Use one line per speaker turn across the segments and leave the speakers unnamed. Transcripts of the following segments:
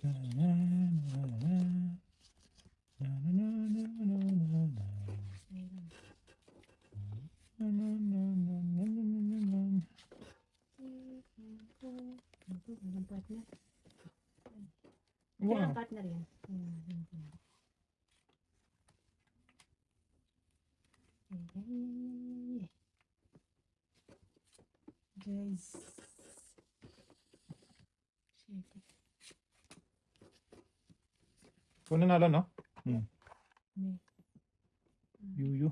Wow.
Partner yan. Guys.
Kung nanalo, no? Yuyu.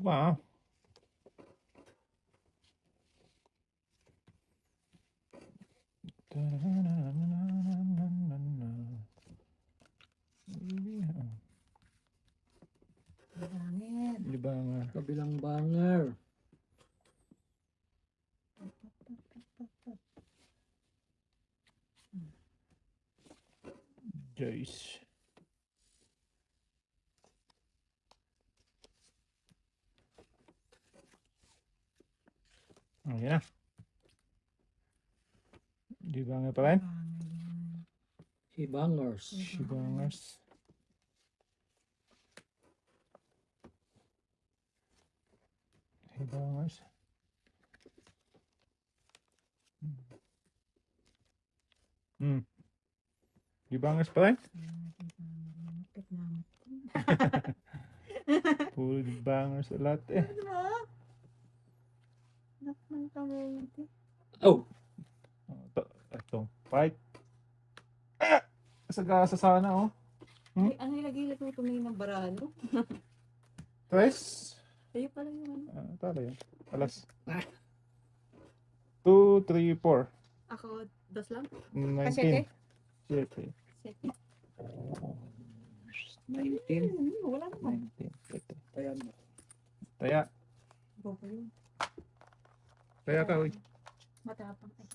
Wow. Libangan.
Kabilang banger.
Joyce. Oh, yan na. Libangan pa rin.
Shibangers.
Shibangers. Shibangers. Libangers pa rin? Puro libangers sa lahat eh.
Oh!
Itong fight. Sagasa sana oh.
Ay, ano ilagay ito tumingin ng barado?
Tres.
Ayun pala yung ano.
Tala yan. Alas. 2, 3, 4.
Ako, dos lang?
19. 7.
7.
19.
Wala naman.
19.
Ayan mo.
Taya.
Bobo yun.
Taya ka, uy.
Matapang ay.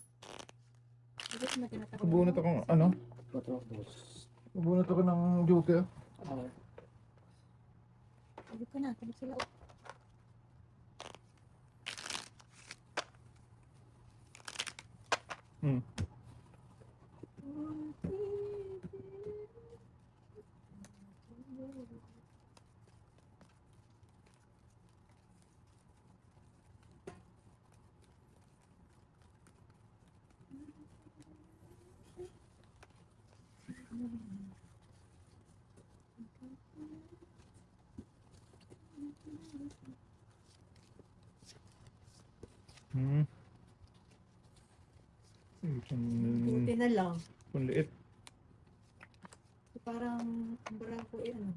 Bakit na tinatawag?
Nabunot akong ano?
Patropos.
Nabunot ako ng joker.
Sabi ko na, tapos sila. Buti na lang.
Kung liit.
Parang ang barako eh, ano,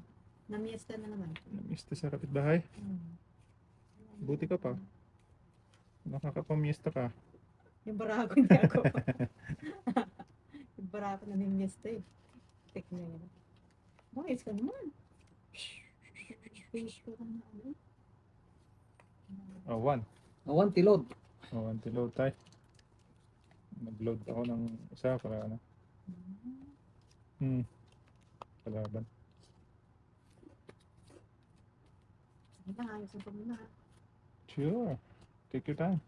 namiesta na naman.
Namista sa kapitbahay. Buti ka pa. Nakakapamiesta ka.
Yung barako hindi ako. Yung barako namimiesta eh. Tek na yun. Bakit ka naman? Face ko ka na ano.
Oh, 1.
Awan tilod.
Oh, anti-load tayo. Nag-load ako ng isa para ano. Kalaban.
Sige na, ayos na muna.
Sure. Take your time.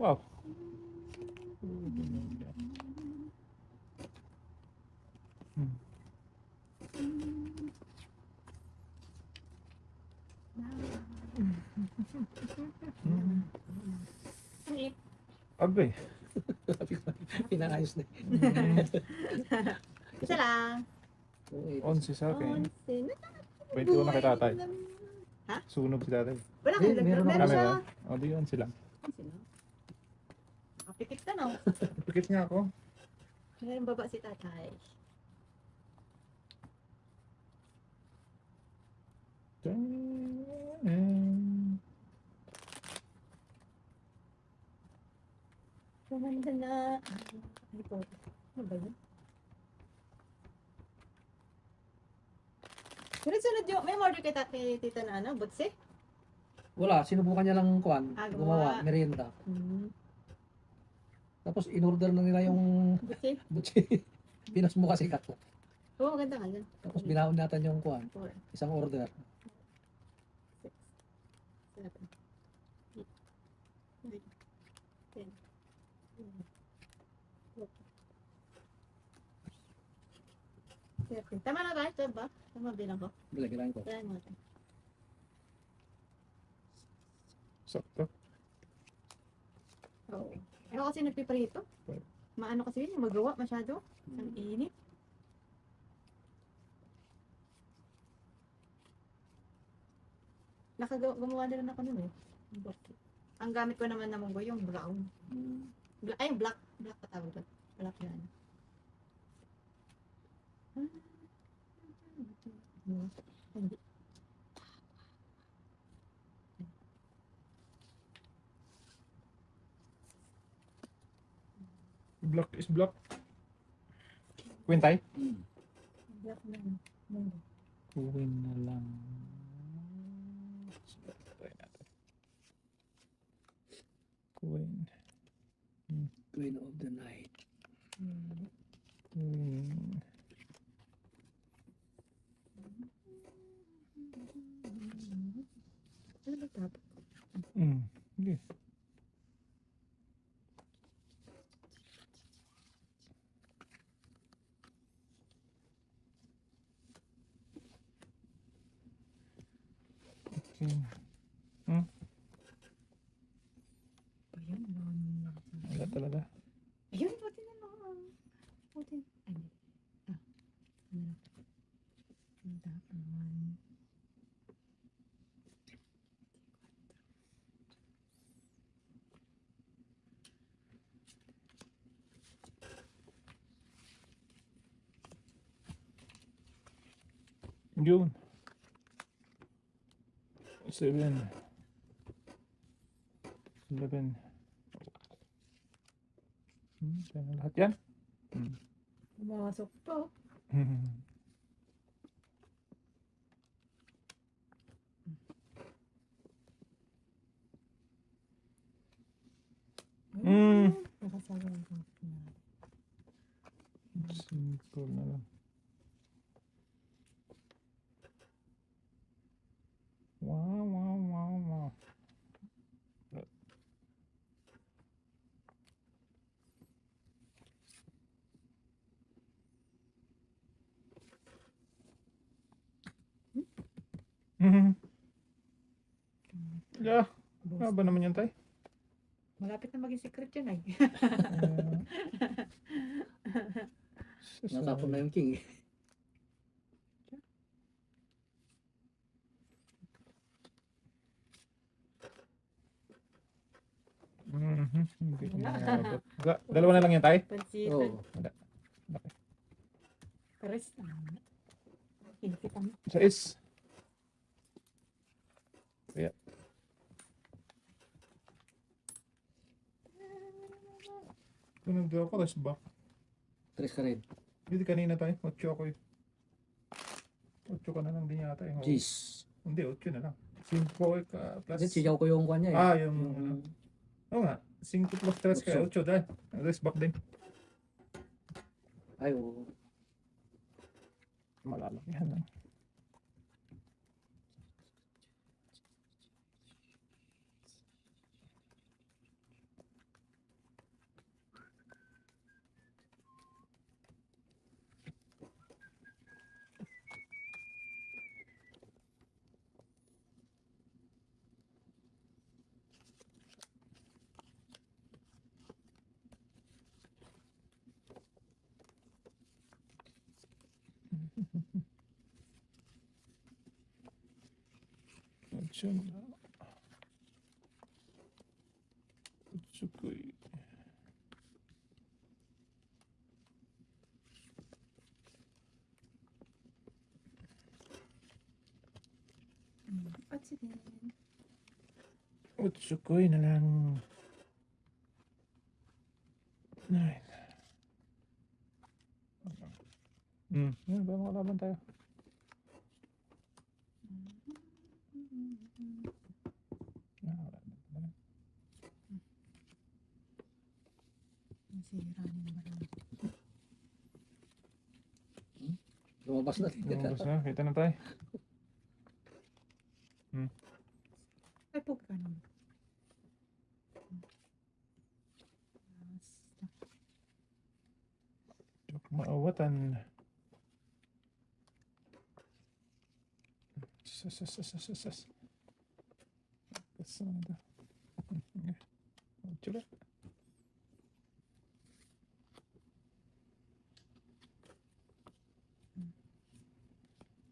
Wow. Abe.
Pinaayos na.
Isa lang.
11 sa akin.
11.
21 na kay tatay.
Ha?
Sunog si tatay.
Wala
Eh,
kang
meron
meron
ako.
siya.
O, di yun sila.
Sino? Kapikit ka no.
Pikit nga ako.
Meron baba si tatay. Kumanda na. Ay po. Ano ba yun? Sunod-sunod yung, may order kay tita na ano, butse?
Wala, sinubukan niya lang kuan,
Ah,
gumawa,
gumawa.
merienda.
Hmm.
Tapos in-order na nila yung
Butse?
butsi. Pinas mo kasi kat.
Oo, maganda nga yan.
Tapos binaon natin yung kuan,
4,
isang order.
6, 7, 8, 9, 10, 11, 12. Tama na ba? Ito ba? Tama bilang ko.
Bilagyan ko.
Try mo natin.
Sakto.
Oo. Ako kasi nagpiprito. Maano kasi yun, magawa masyado. Ang init. Gumawa na rin ako nun eh. Ang gamit ko naman na munggo yung brown. Ay, black. Black patawag ba? Black na ano. Hindi.
Black is black. Kwentay?
Black na ano. Munggo.
Uwin na lang. Queen.
Queen of the night.
Queen.
Ano ba tapos?
Okay. Okay.
Ayun,
Wala talaga.
ayun, buti na lang. Buti. Ay, ah. Ano na? Ang tapon.
Yun. 7. 11. Kaya na lahat yan.
Pumasok po. Nakasawa yung kapit na.
Simple na lang. Wow, wow, wow, wow. Yeah,
Boss.
ba naman yan, tay?
Malapit na maging secret yun ay.
Natapon na yung king.
Hindi ko maabot. Dalawa na lang yan, tay?
Pansitan.
Oo.
Pares na. Kita mo.
Sa is. Kaya. Kung nagdawa ko, tapos back.
Tres ka rin.
Hindi kanina tayo, 8 ako eh. 8 ka na lang din yata eh.
Jeez.
Hindi, 8 na lang. 5 ka plus.
Kasi sigaw ko yung kanya eh.
Ah, yung ano. Oo nga, 5 plus 3 kaya 8 dahil. Rest back din.
Ay, oo.
Malalakihan lang. Utsun. Utsukoi.
Otsu din.
Utsukoi na lang. 9. Yan, ba makalaban tayo? Wala na pala.
Nasira na yung barang.
Lumabas na.
Lumabas na, kita na tayo.
Ay, pog ka naman. Basta.
Joke maawatan. Sas. Kasada. Coba.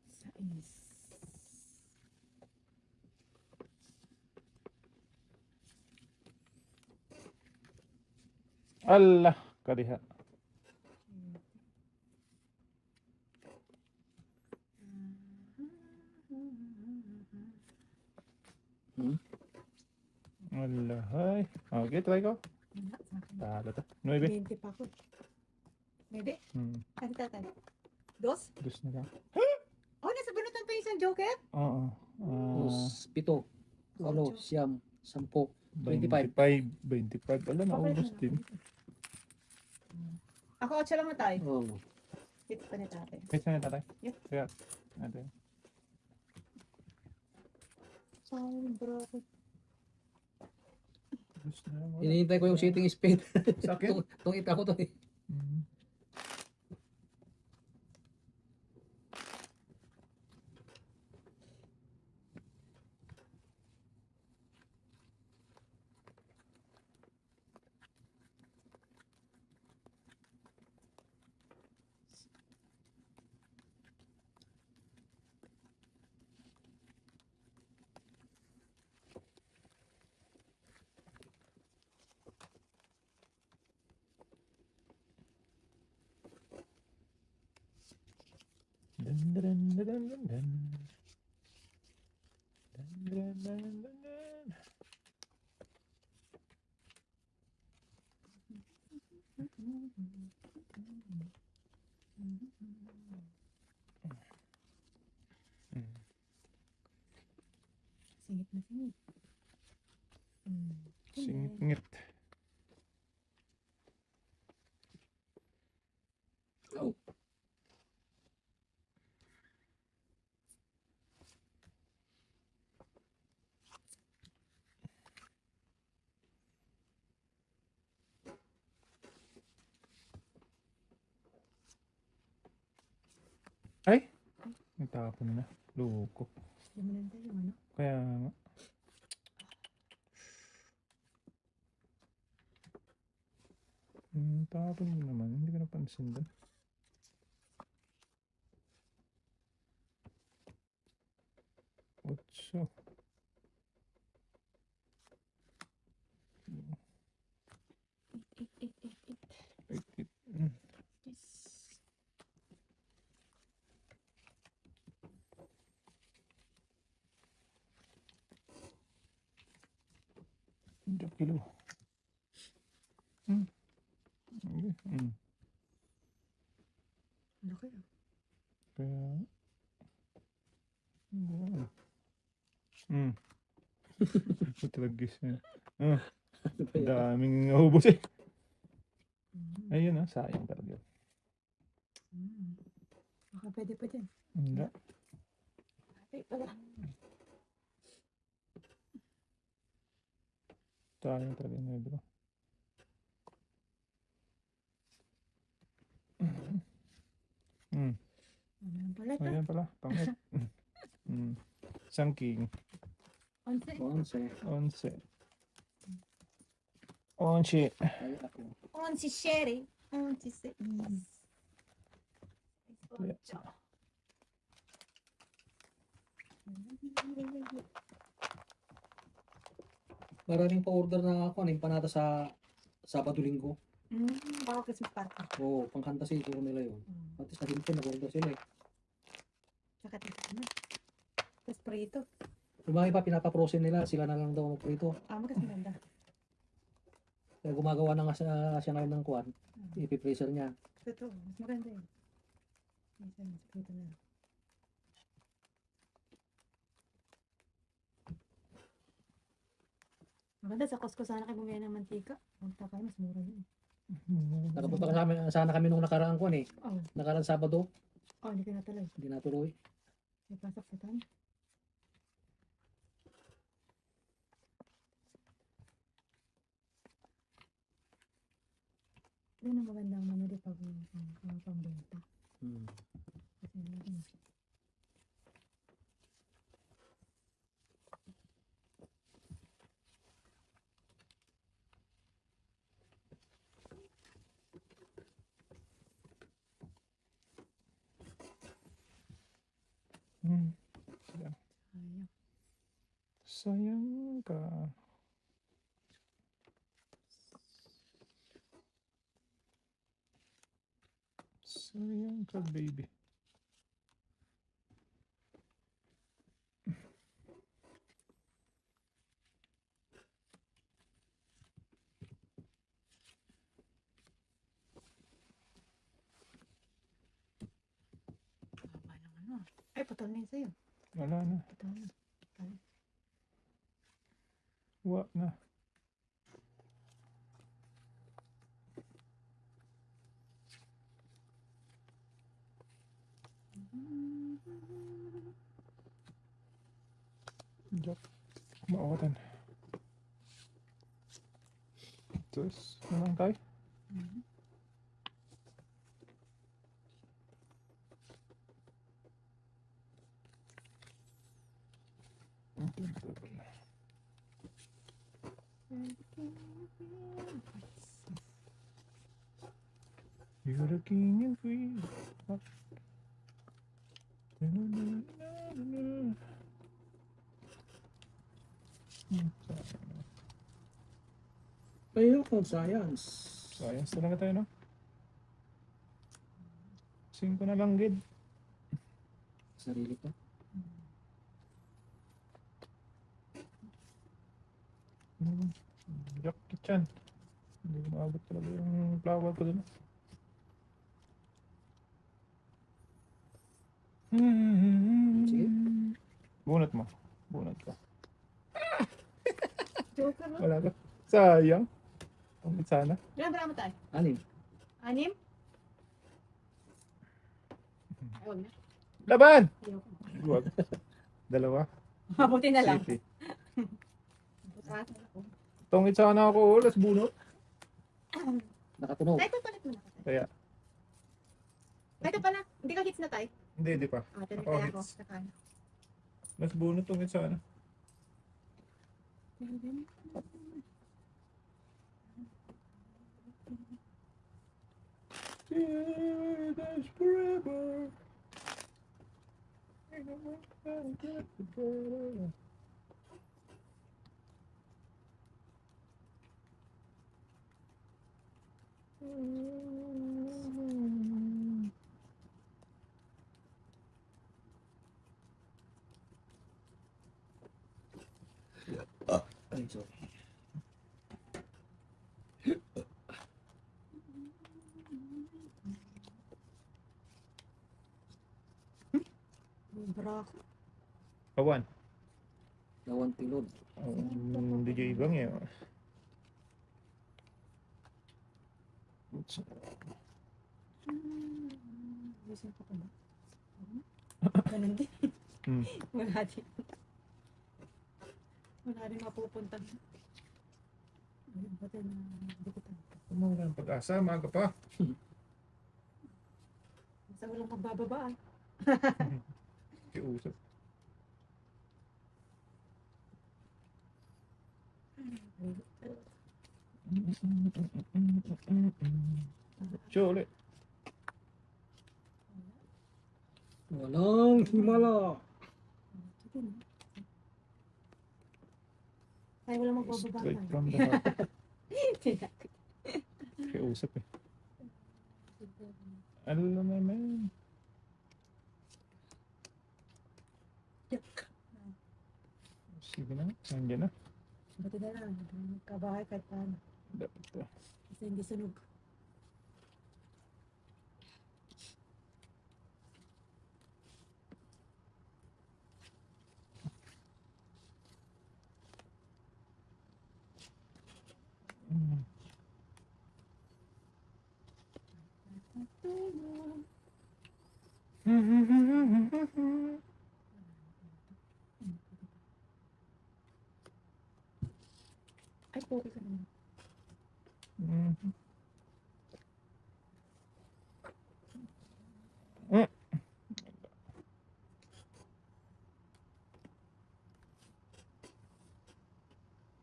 Sais.
Allah, kadiha. Allah, hai. Okay, try ko.
Wala sa akin.
Talo to. 9.
20 pa ako. Pwede?
Hmm.
Ano tatay? Dos?
Dus na lang.
Oh, nasa bunutan pa yung isang joker?
Oo.
Tapos, 7. Ano,
Ocho.
siyam, 10.
25. 25. Wala na,
Okay,
ubos din.
Ako 8 lang na tayo.
Oh.
Dito pa ni tatay.
Wait na tatay.
Yeah.
Kaya. Ate.
Sound bro.
Dus na lang. wala.
Hinihintay ko yung sitting spade.
Sa akin?
Itong ita ko to eh.
Hmm. Dun, dun, dun, dun, dun, dun. Dun, dun, dun, dun, dun. Hmm.
Singit na singit.
Singit-ngit.
Oh.
Ay! Natapon na. Loko.
Lumanan tayo, ano?
Kaya nga. Tapon mo naman. Hindi ko napansin doon. Otso.
It.
Mm.
Yes.
Kilo. Hmm. Okay. Hmm.
Ano kayo?
Kaya... Ano? Hmm. Putragis na. Ah, daming ubos eh. Ayun ah, sayang talaga.
Baka pwede pa dyan.
Hindi.
Ay, pala.
Sayang talaga yung negro. Hmm.
Ano pala ito?
Ayan pala, pangit. Hmm. Isang king.
11.
11.
11.
Ay, ako.
11 sherry. 11
Yeah.
Maraming pa-order na ako, ano, empanada sa Sabado-Linggo.
Baka Christmas party.
Oo, pangkanta siguro nila yun. At sa Hinton, nag-order sila eh.
Tsaka dito na. Tapos prito.
Yung mga iba, pinapa-frozen nila, sila na lang daw magprito.
Mas maganda.
Kaya gumagawa na nga siya ngayon ng kuwan, ipipreser niya.
Totoo, mas maganda yun. Minsan, mas prito na. Maganda sa Costco sana kayo bumili ng mantika. Punta kayo, mas mura yun.
Nakapunta ka sana kami nung nakaraang kuwan eh.
Oh,
Nakaraang Sabado,
hindi ko natuloy.
hindi natuloy.
May pasok sa tan. Yan ang magandang mamili pag pambenta.
Hmm.
Kasi ano,
Hmm.
sayang.
Sayang ka. Sayang ka, baby.
Baba ng ano. Ay, putol na yun sa'yo.
Wala na.
Putol na.
Wa na. Diyak. Maawatan. Terus, nalang tayo. You're the king and queen.
Ayun, science.
Science talaga tayo, no? 5 na lang, gid.
Sarili ko.
Jackie Chan. Hindi ko maabot talaga yung flower ko dun.
Sige.
Bunot mo. Bunot ko.
Joker no?
Wala ka. Sayang. Ang sana.
Ilan ba tayo?
Anim.
6? Ay, huwag na.
Laban!
Ayoko.
Huwag. Dalawa.
Mabuti na lang.
City.
Butas na ako.
Tungit sana ako. Let's bunot.
Nakatunog.
Tayo, papalit mo na.
Kaya.
Ito pala. Hindi ka hits na tayo.
Hindi pa.
Tuloy
Ako
kaya ako.
hits.
Saka.
Let's bunot tungit sana. Yeah, that's forever.
Ay, sorry.
Brako.
Kawan.
Nawan tilod.
DJ Ibang eh.
Gising ko pa ba? Ganun din.
Hmm.
Wala din. Wala din mapupunta. Ayun ba tayo na dikutan?
Ang pag-asa, maga pa.
Basta walang magbababa ah.
Kiusap. Chole.
Walang himala.
Tayo wala magbababa
Straight
tayo.
from the heart. Kaya usap eh. Alam mo naman. Sige na, nandiyan na.
Buti na lang. Kabahay kahit paano.
Dapat to.
Kasi hindi sunog.
Mm.
Ay, po ka naman.
Mhm.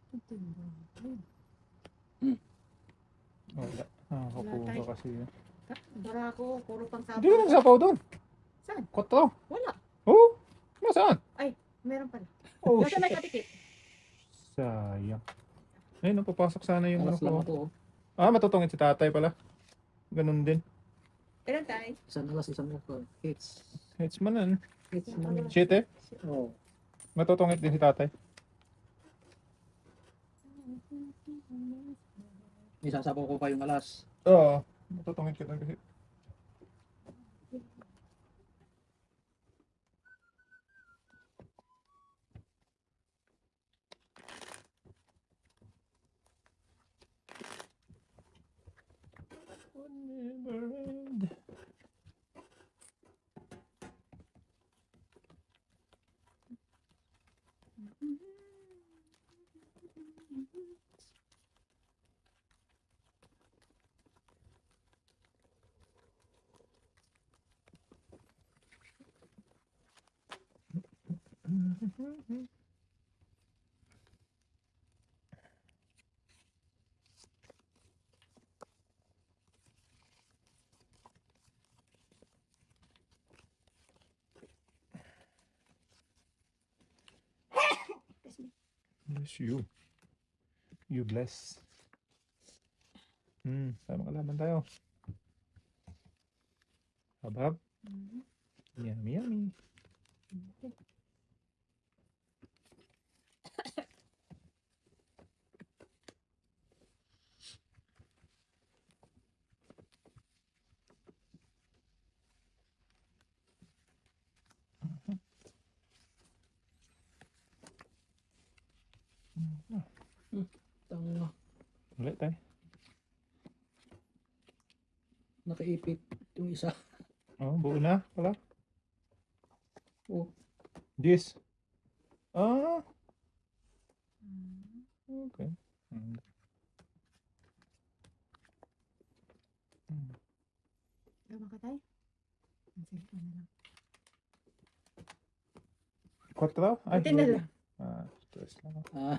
Ito yun. Ayun.
Wala. Nakakuha kasi yun.
Bara ko, puro pang
Hindi ka
sabaw.
nagsapaw doon.
Saan?
Kotro.
Wala.
Oo. Nasaan?
Meron pala.
Oh,
Nasa may katikit.
Sayang. Ay, napapasok sana yung ano
alas lang
ko.
ako. Oh.
Ah, matutungit si tatay pala. Ganun din.
Ilan tayo?
Isang alas, isang ako. Hits.
Hits manan.
Hits man.
Shit eh.
Oh.
Matutungit din si tatay.
Isasabaw ko pa yung alas.
Oo. Matutungit ka doon kasi. Never end. Bless you. You bless. Sama kalaban tayo. Habab. Yummy, yummy.
Tanga.
Ulit tayo.
Nakaipit yung isa.
Oh, buo na pala.
Oh.
This. Ah, okay.
Tama ka tayo? Ang cellphone na lang.
Kwatro? Ay,
Buti na lang.
Ah, stress lang.
Ah,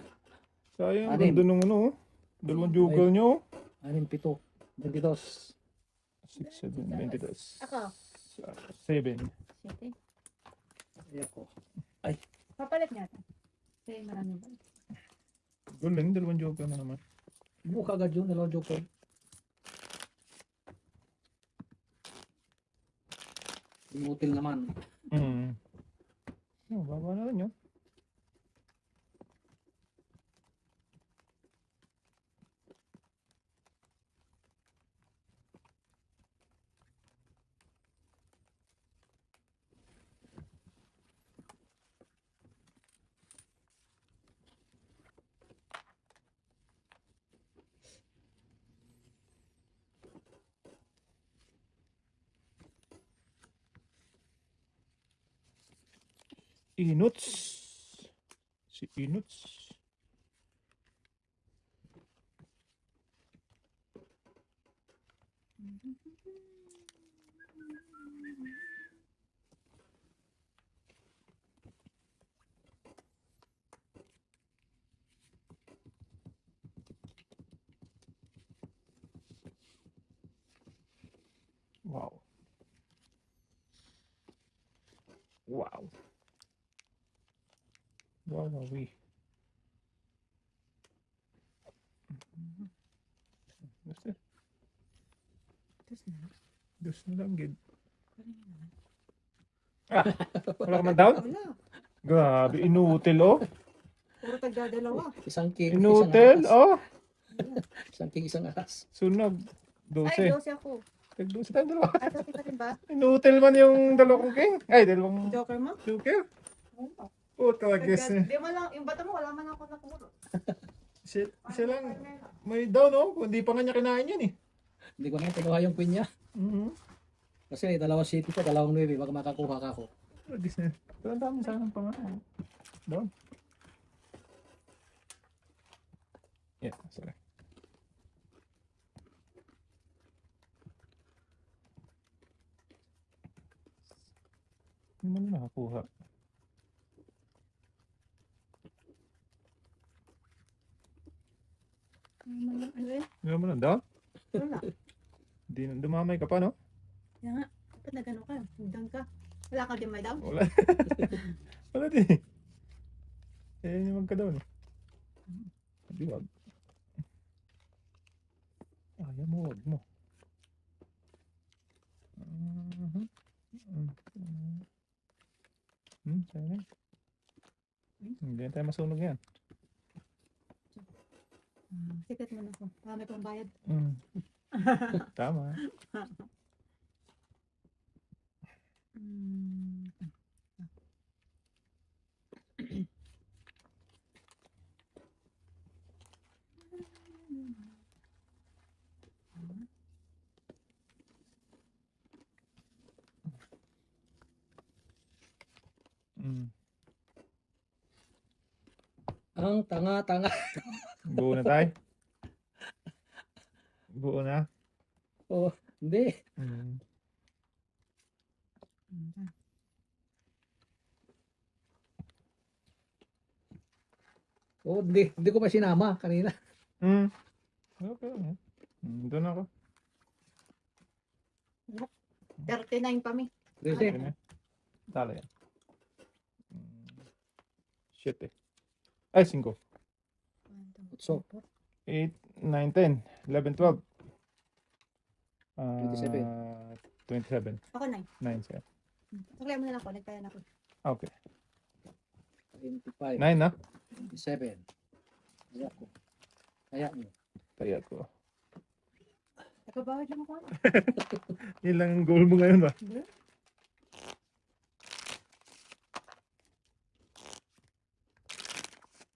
Sayang,
Anim.
ganda nung ano, oh. Dalawang jugal nyo.
6, 7, 22.
6, 7, 22.
Ako.
7.
Siyete.
Ayoko.
Papalit nga ito. Kasi marami ba?
Galing, dalawang jugal na naman.
Buka agad yun, dalawang joker. Inutil naman.
Oh, baba na rin yun. Inuts. Si Inuts. Wow. Wow. Wow, wow, Basta,
Tapos na.
dos na lang, gid.
Parang yun naman.
Wala ka man down?
Wala.
Grabe, inutil, oh.
Puro tagdadalawa.
Isang king,
Inutil,
isang ahas.
oh.
Isang king, isang ahas.
Sunog.
Ay,
12.
12 ako.
Tag-12 tayo dalawa.
Ay, 12 ka rin ba?
Inutil man yung dalawang king. Ay, dalawang
Joker mo?
joker.
Oo.
Puta, guess.
Di mo lang, yung bata mo, wala man ako naturo.
Siya lang, may down, oh. Hindi pa nga niya kinain yan, eh.
Hindi ko na kinuha yung queen niya. Kasi dalawa city ko, dalawang 9. Baka makakuha ka ako.
Guess na. Pero ang dami sana ng pangalan. Down. Yeah, sorry. Hindi mo na nakakuha.
Ano eh?
Hindi mo na down?
Wala.
Hindi na, dumamay ka pa, no?
Kaya nga, dapat na gano'n ka. Down ka. Wala ka din may down?
Wala. Wala din. Eh, yung magka down. Hindi, wag. Ayaw mo, wag mo. Sayang. Hindi na tayo masunog yan.
Sikat mo na ako. Marami pang bayad.
Tama.
Mm.
Ang tanga-tanga.
Buo na tayo. Buo na.
Oh, hindi. Oh, hindi ko pa sinama kanina.
Okay. Doon ako.
39 pa mi.
Kasi,
Okay na. Tala yan. Shit eh. Ay, 5.
So,
8, 9, 10, 11, 12.
27.
27.
Ako 9.
9, sir.
Paglaya mo na lang ako. Nagkaya na ako.
Okay.
25,
9 na.
27. Kaya ko. Kaya mo.
Kaya ko.
Nagkabawad lang ako.
Yun lang ang goal mo ngayon ba?
Hindi.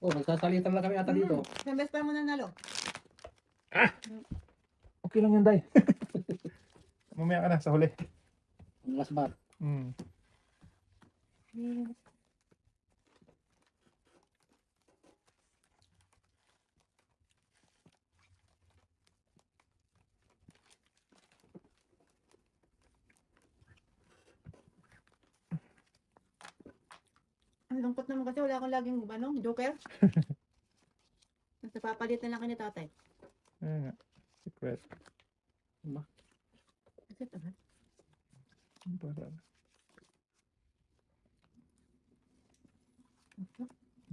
Oh, nagsasalita lang kami ata dito.
Isang beses pa mo nanalo.
Okay lang yan, Day. Mamaya ka na sa huli.
Ang last bar.
Yes. Ang lungkot naman kasi wala akong laging joker. Nagpapalit na lang kayo ni tatay.
Ayun nga. Secret.
Kasi tagal.
Para.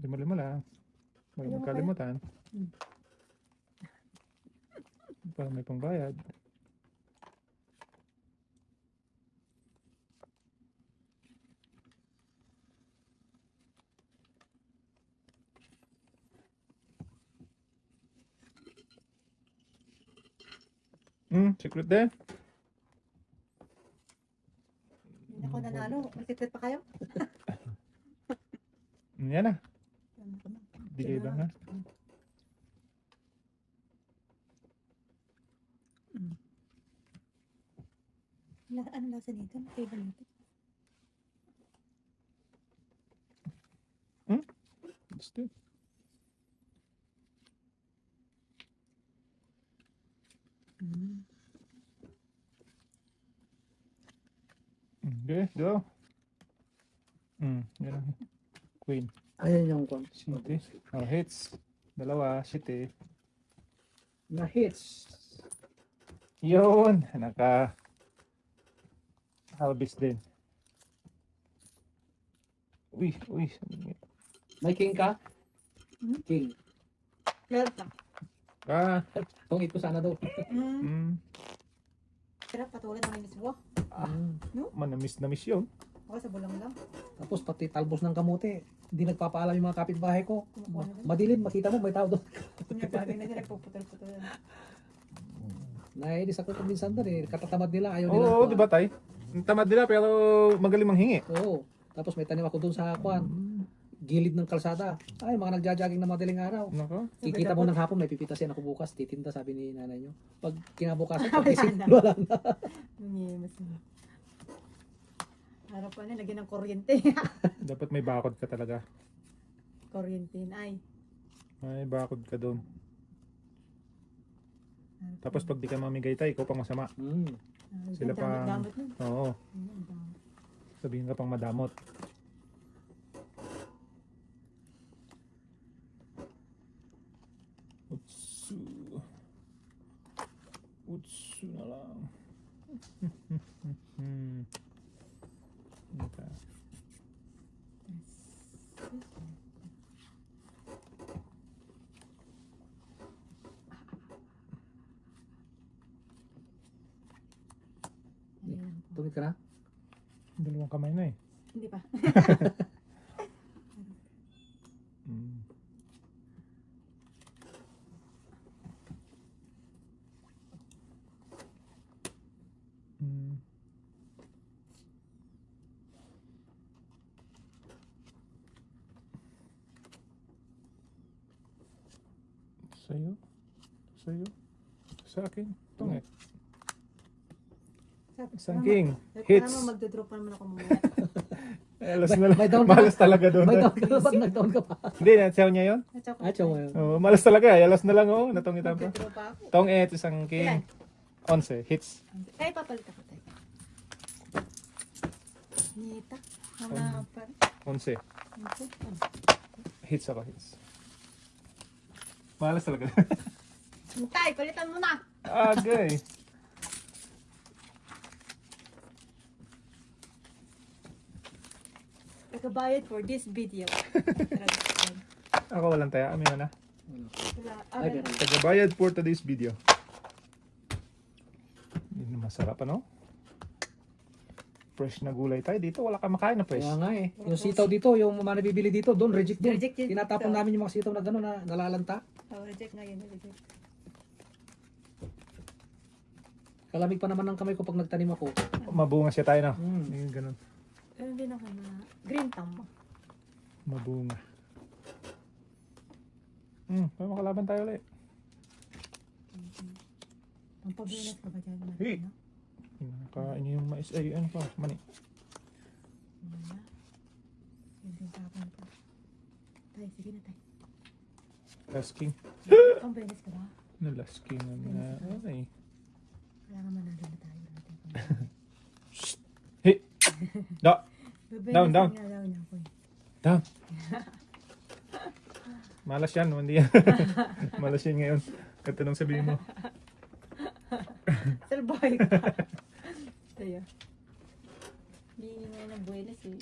Lima-lima lang. Huwag
Lima
magkalimutan. Para may pangbayad. Secret din.
Hindi ako nanalo. May secret pa kayo?
Yan na.
Ano ko na?
Bigay lang ha.
Ano lasa nito? Flavor nito?
Gusto. Okay, go. Yan lang. Queen.
Ayan yung kwan.
City. Oh, hits. Dalawa, city.
Na hits.
Yun. Naka halbis din. Uy.
May king ka?
Hmm?
King.
Meron ka.
Ah,
Itong ito sana daw.
Pero patuloy na miss mo.
manamis na miss yun.
Ako sa bulang lang.
Tapos pati talbos ng kamote. Hindi nagpapaalam yung mga kapitbahay ko. Madilim, makita mo may tao doon.
Yung bagay na nila nagpuputol-putol.
Nainis ako kung minsan doon eh. Katatamad nila, ayaw nila.
Oo, di ba tay? Ang tamad nila pero magaling manghingi.
Oo. Tapos may tanim ako doon sa kwan. Gilid ng kalsada. Ay, mga nagja-jogging na madaling araw.
Nako.
Kikita mo ng hapon, may pipitasin ako bukas. Titinda, sabi ni nanay nyo. Pag kinabukasan, pagising, wala na.
Nangimas mo. Harap pa na, lagyan ng kuryente.
Dapat may bakod ka talaga.
Kuryente na ay.
May bakod ka doon. Tapos pag di ka mamigay tay, ikaw pang masama. Sila pa.
Damot nun.
Oo. Sabihin ka pang madamot. Utsu. Utsu na lang. Ito.
Tumit ka na?
Dalawang kamay na eh.
Hindi pa.
Mm. Mm. Sa'yo? Sa'yo? Sa akin? Ito Isang king. Hits.
Hits. Magdodrop pa naman ako mamaya.
Alas na lang.
May down ka
Malas talaga doon.
May down ka na pag nag-down ka pa.
Hindi, natsaw niya yun.
Ah, tiyaw mo yun.
Oh, malas talaga. Alas na lang oh. Natongitan pa.
Magdodrop pa ako.
Tong isang king. 11. Hits.
Ay, papalit ako tayo. Nita. Mga pa.
11. Hits ako. Hits. Malas talaga.
Tay, palitan mo na.
Agay.
Nagkabayad for this video.
Ako walang taya. Amin na.
Ay, ganun.
Tagabayad for today's video. Yun, masarap ano? Fresh na gulay tayo. Dito wala ka makain na fresh.
Kaya nga eh. Yung sitaw dito, yung mga nabibili dito, doon, reject doon.
Reject yun.
Tinatapon namin yung mga sitaw na gano'n na nalalanta.
Oh, reject na yun. Reject.
Kalamig pa naman ng kamay ko pag nagtanim ako.
Mabunga siya tayo na.
Mm.
Yung ganun.
Pero din ako na green thumb.
Mabunga. Makalaban tayo ulit.
Ang pabilas ka ba dyan?
Hey. Nakain niyo yung mais. Ay, ano pa? Mani.
Wala. Yan din tapon pa. Tay, sige na tay.
Last king.
Ang benes ka ba?
Na last king na. Ay.
Kailangan manalo na tayo.
Hey. Da. Down, down. Down. Malas yan. Hindi yan. Malas yan ngayon. Katanong sabihin mo.
Salbahay ka. Tayo. Hindi nga ng buenas eh.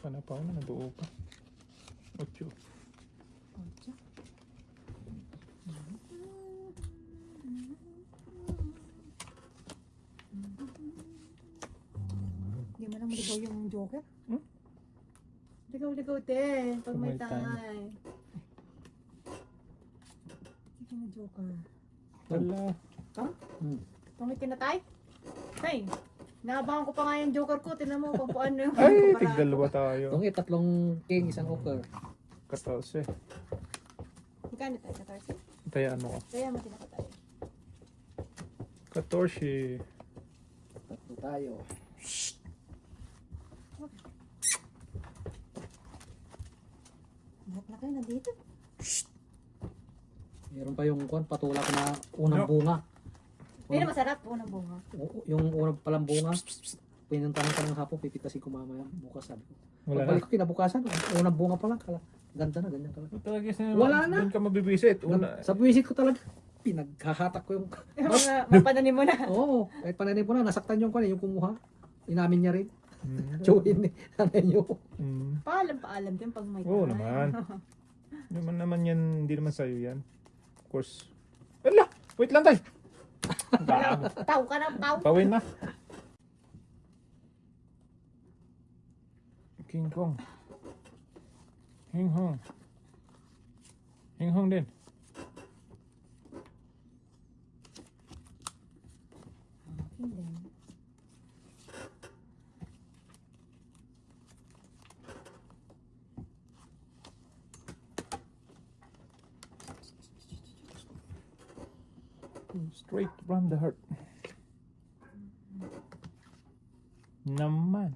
Panapaw na. Nabuo pa. 8.
Ocho. Hindi mo lang maligaw yung joker? Ligaw-ligaw din. Pag may time. Sige na joker.
Wala.
Tumitin na tayo? Tay, naabangan ko pa nga yung joker ko. Tinan mo kung paano yung
Ay,
para-
tigdalawa tayo.
Itong tatlong king, isang okra.
14.
Magkano tayo? 14?
Tayaan mo ko.
Kaya mo tinaka tayo.
14.
Tatlo tayo.
Lahat na kayo nandito.
Meron pa yung kwan, patula ko na unang
No.
bunga.
Pero masarap po ng bunga.
Yung unang palang bunga, pinuntahan ko ng hapon, pipitasin ko mamaya bukas sabi ko.
Wala na.
Pagbalik ko kinabukasan, unang bunga pa lang, ganda na, ganyan talaga.
Talaga
Wala na.
Doon ka mabibisit. Una.
Sa buwisit ko talaga, pinaghahatak ko yung,
Mga mapananim mo na.
oo, kahit pananim ko na, nasaktan yung kwan, yung kumuha. Inamin niya rin. Chewin ni nanay nyo.
Paalam din pag may
Oo
time.
naman. Naman yan, hindi naman sa'yo yan. Of course. Ala! Wait lang tayo!
Tao ka na, tao.
Pawin na. King Kong. Hing Hong. Hing Hong din.
Hindi.
Straight from the heart. Naman.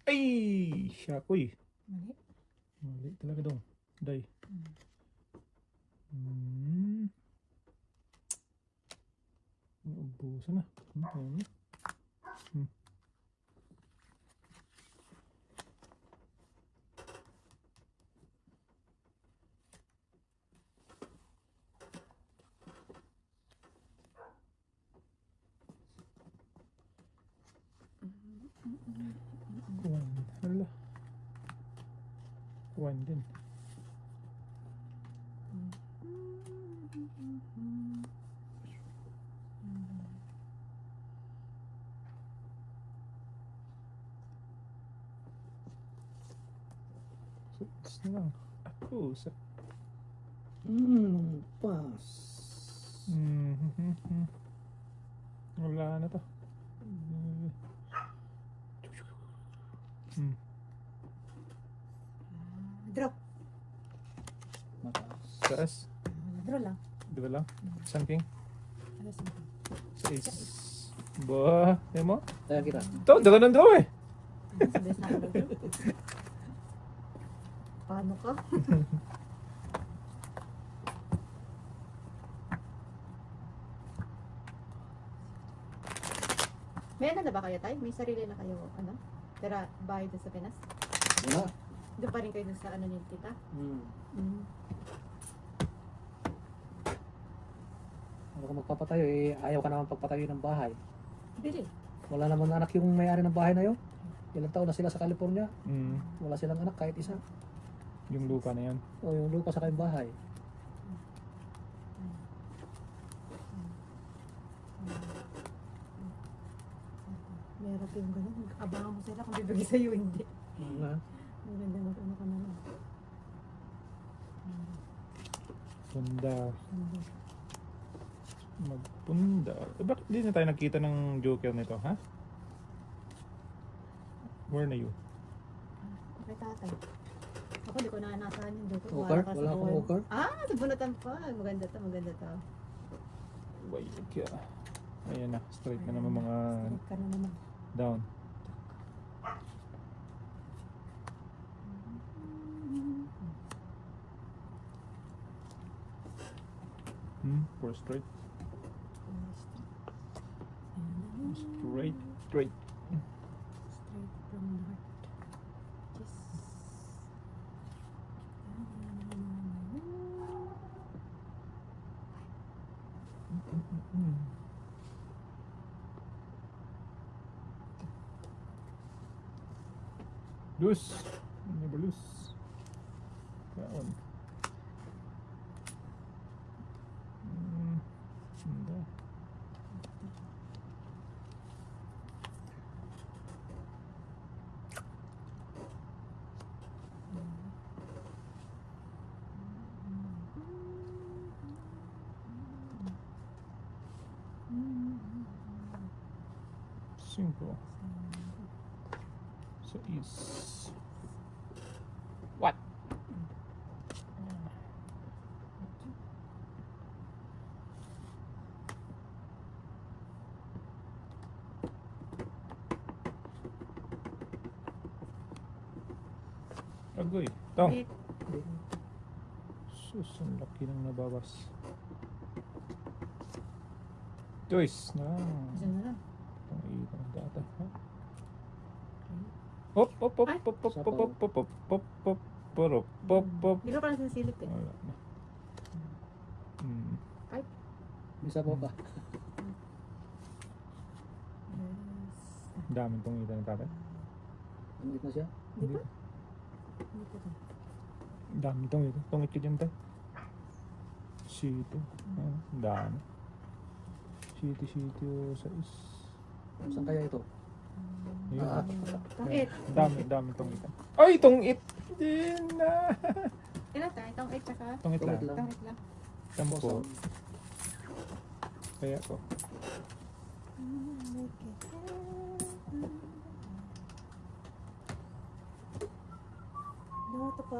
Ay! Siya ko eh.
Mali.
Mali talaga dong. Day. Ubusan na. Kuwan. Hala. Kuwan din. Suits na lang. Ako sa...
Pass.
Wala na to.
Draw.
Mataas.
Taas.
Draw lang.
Di ba lang? Isang king.
Alas na.
Sais. Ba, di mo?
Tayo kita.
Ito, dala ng draw eh.
Sabes na ako nag-draw. Paano ka? May ano na ba kayo tayo? May sarili na kayo, ano? Tira, bahay doon sa Pinas?
Wala.
Doon pa rin kayo doon sa ano ni tita?
Ano kung magpapatayo eh, ayaw ka naman pagpatayo ng bahay.
Bili.
Wala naman anak yung may-ari ng bahay na yun. Ilang taon na sila sa California. Wala silang anak kahit isa.
Yung lupa na yan.
O yung lupa sa kayong bahay.
Meron kayong ganun. Abangan mo sila kung bibigay sa'yo hindi.
Nga.
Maganda mag-ano ka na lang.
Punda. Magpunda. Eh, bakit di na tayo nakita ng Joker nito, ha? Where na you?
Okay, tatay. Ako, di ko na nasaan yung doon.
Walker? Wala akong walker?
Ah, nabunatan pa. Maganda to, maganda to.
Wait, okay. Ayan na, straight na naman mga
Straight ka na naman.
down. For straight. Straight, straight.
Straight from the heart. Just...
Loose. Never loose. That one. Hindi. Simple. So is what? Agoy. Tong.
Wait.
Sus, ang laki ng nabawas. Joyce na.
Isa na lang.
Ang ilang data. Hop, hop, hop,
Ay!
hop, hop, hop, hop, hop, hop, hop, hop, hop, hop, hop.
Hindi ko parang sinasilip eh.
Wala na.
Isa po ka.
Yes.
Daming tungita ng tatay.
Umit na siya.
Hindi pa? Hindi pa to.
Daming tungita. Tungit ka dyan tayo. Sito. Ang dami. Sito, sais.
Saan kaya ito?
Ayun.
Tangit.
Dami tungita. Ay, tungit! Din na!
Ilan tayo? Tangit tsaka?
Tungit
Tungit
lang.
lang.
Tangit lang.
Sampo. Kaya ko.
Luto pa.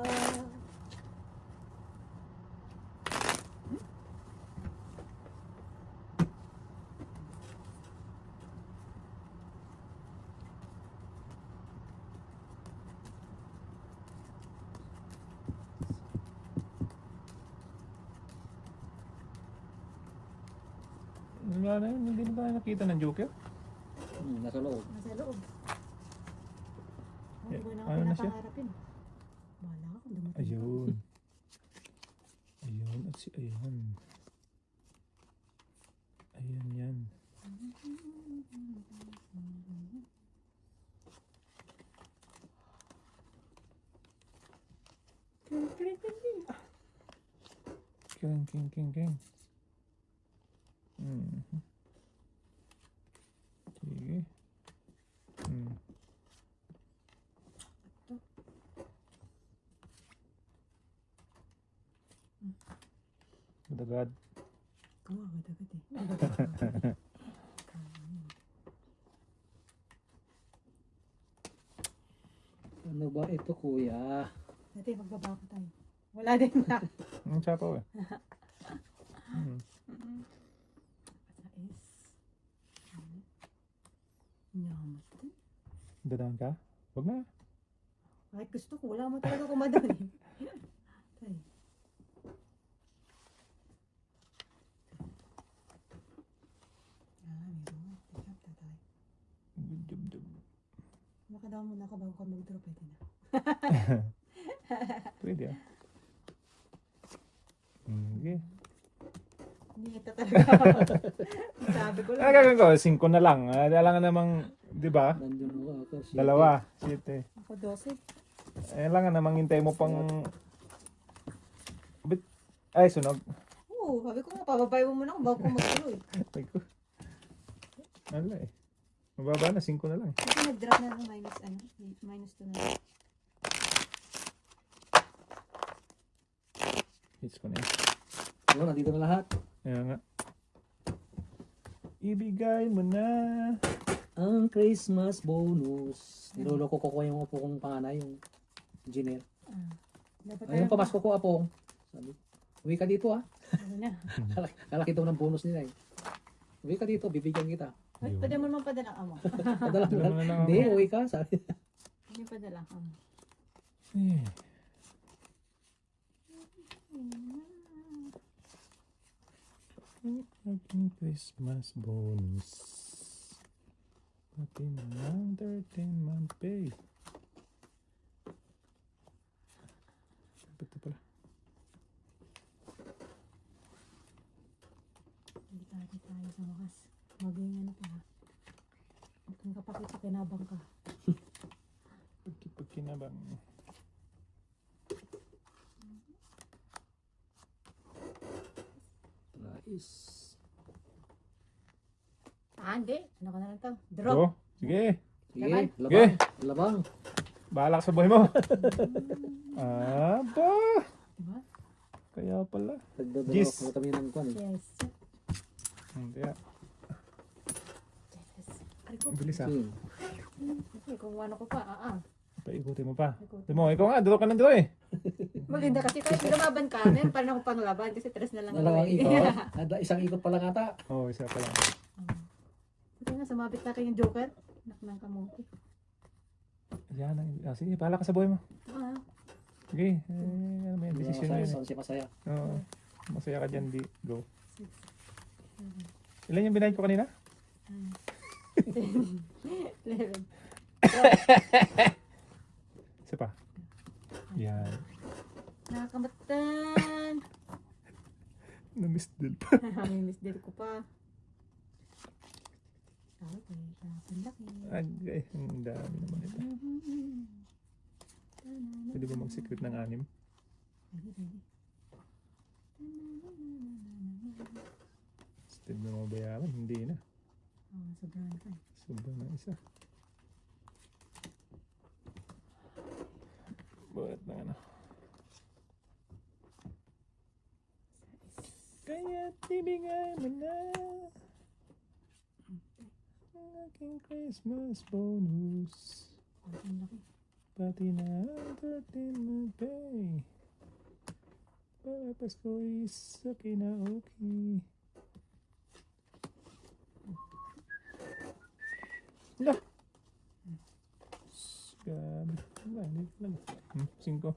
Wala na yun. Hindi na tayo nakita ng Joker.
Nasa loob.
Nasa loob.
Eh,
Hindi ko na ako
ano na siya?
pinapangarapin. Bahala ka kung dumating.
Ayun. Ayun. At si ayun. Ayun yan. King. Mhm. Sige. Madagad.
Oo, agad eh.
Ano ba ito, kuya?
Dati magbabaka tayo. Wala din na.
Ang sapaw eh.
Sais. Nyamas din.
Dadaan ka? Huwag na.
Kahit gusto ko, wala mo talaga kumadali. Tay. Meron. Teka, tatay.
Dub.
Makadaw mo na ako bago ka mag-draw, pwede na.
Pwede ah. Sige.
Hindi ito talaga. Sabi ko
Ano
lang.
gagawin ko? 5 na lang. Kailangan namang, di ba?
Nandun ako. Siete.
Dalawa. 7.
Ako 12.
Kailangan namang hintay mo pang... Ay, sunog.
Oo, sabi ko nga, pababay mo muna ako bago ko mag-draw eh.
Ay ko. Wala eh. Mababa na, 5 na lang.
Kasi nag-draw na ng minus 2 na lang.
Hits ko na yun.
Yun, nandito na lahat.
Kaya nga. Ibigay mo na.
Ang Christmas bonus. Niloloko ko yung upo kong panganay, yung engineer.
Dapat
Ayun, pamasko ko apong. Sabi, uwi ka dito ah.
Ano na?
Kalaki daw ng bonus nila eh. Uwi ka dito, bibigyan kita.
Ay, pwede mo naman padala ang amo.
Padala mo
Dala mo na lang
Hindi,
ako.
uwi ka. Sabi.
Hindi padala ang amo.
Eh. Aking Christmas bonus. Pati na ng 13-month pay. Ito pala.
Hindi tayo sa wakas. Maging ano pa ha. Huwag kang kapakita-kinabang ka.
Pagkinabang.
Nice.
Hindi. Ano ka na lang to? Drop.
Go. Sige.
Sige,
Laban.
labang. Labang.
Bahala ka sa buhay mo. Aba.
Diba?
Kaya pala.
Nagdadala
Gis.
ko kami ng kwan eh.
Yes.
Hindi ah.
Yes. Ay ko.
Bilis ah.
Hmm.
Okay, kung ano ko pa.
Paikutin mo pa.
Ikutin.
Di mo, ikaw nga. Dito ka na dito eh.
Maganda kasi kahit lumaban ka, meron pa rin ako panglaban kasi 3 na lang ako
Dalawang
eh.
ikot. Isang ikot pa lang ata.
Oo, isa pa lang.
Buti nga, sumabit natin yung Joker. Nak ng kamote.
Yan. Sige, bahala ka sa buhay mo.
Ah,
Sige, ano ba yan? Desisyon mo
Masaya,
yan.
masaya.
Oo. Masaya ka dyan, di. Go.
6, 7,
Ilan yung binahin ko kanina?
11.
Isa pa. Yan.
Nakakamatan.
Na-miss din pa.
May miss din ko pa. Okay, laki.
Ay, ang dami naman ito. Pwede ba mag-secret ng 6? Stead na mabayaran, hindi na.
Oh, sobrang ka.
Sobrang na isa. Buhat na ano. Kaya't ibigay mo na ang aking Christmas bonus.
Ang laki.
Pati na ang 13 mo pay. Para Pasko is okay na okay. La! Grabe. Wala, hindi lang. 5.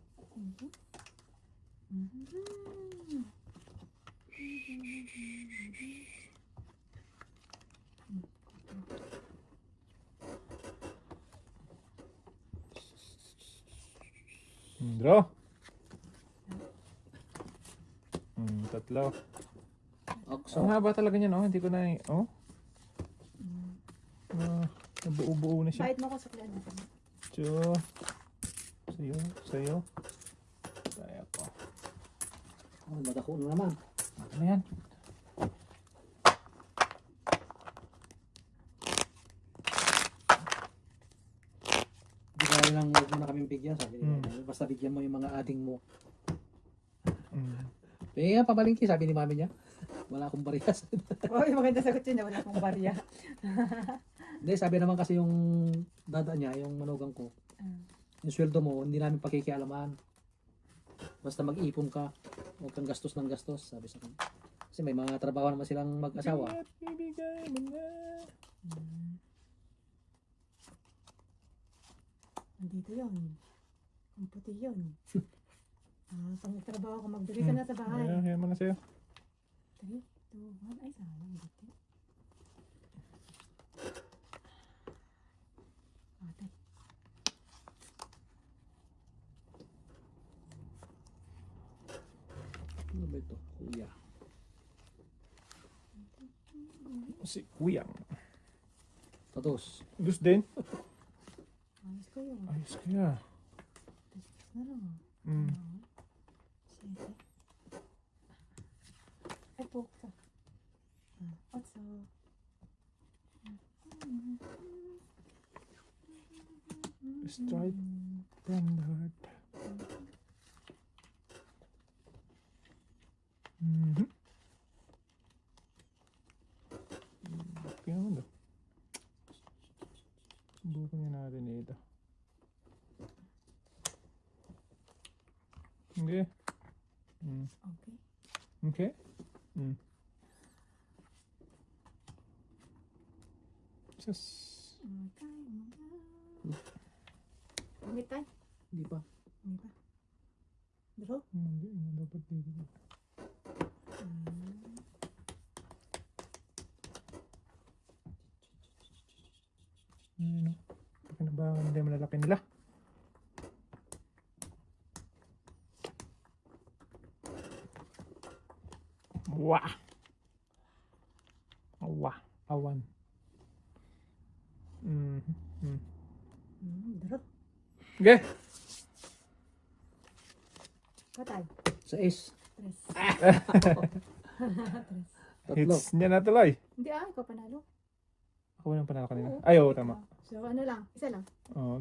Draw. 3.
Okso.
Ang haba talaga niya, no? Hindi ko na, oh. Nabuo-buo na siya.
Bait mo ko sa klan.
So, sa'yo. Kaya ko.
Oh, madako na naman.
Ano yan?
Di ba lang huwag mo na kaming bigyan, sabi ni
Hmm.
Mami. Basta bigyan mo yung mga ading mo.
Mm.
Kaya pabalingki, sabi ni Mami niya. Wala akong bariyas.
Uy, maganda sagot yun. Wala akong barya.
Hindi, sabi naman kasi yung dada niya, yung manugang ko, yung sweldo mo, hindi namin pakikialaman. Basta mag-ipon ka, huwag kang gastos ng gastos, sabi sa kanya. Kasi may mga trabaho naman silang mag-asawa.
Kaya't ibigay mo na.
Nandito yun. Ang puti yun. Pag nagtrabaho ka, magbili ka na sa bahay.
Kaya mo na sa'yo.
3, 2, 1. Ay, sayang. Dito. Ate.
Ano ba ito? Kuya.
Si Kuyang.
Tatos.
Luz din.
Ayos ko yun.
Ayos kaya.
Ano?
Mm.
7. Ay, pukta. 8.
Straight from the heart. Mhm. Okay naman daw. Subukan nga natin ito. Okay.
Okay.
Okay. Sus.
Umit tayo.
Hindi pa.
Hindi pa. Draw.
Hindi, dapat dito. Ano? Pakinabangan nila yung malalaki nila. Wah! Wah! Awan.
Draw.
Okay.
Patay.
Sa ace.
3. 3.
Tatlo.
Hits niya na tuloy.
Hindi ikaw panalo.
Ako nang panalo kanina.
Oo.
Ay, oo, tama.
So, ano lang, isa lang.
Oo.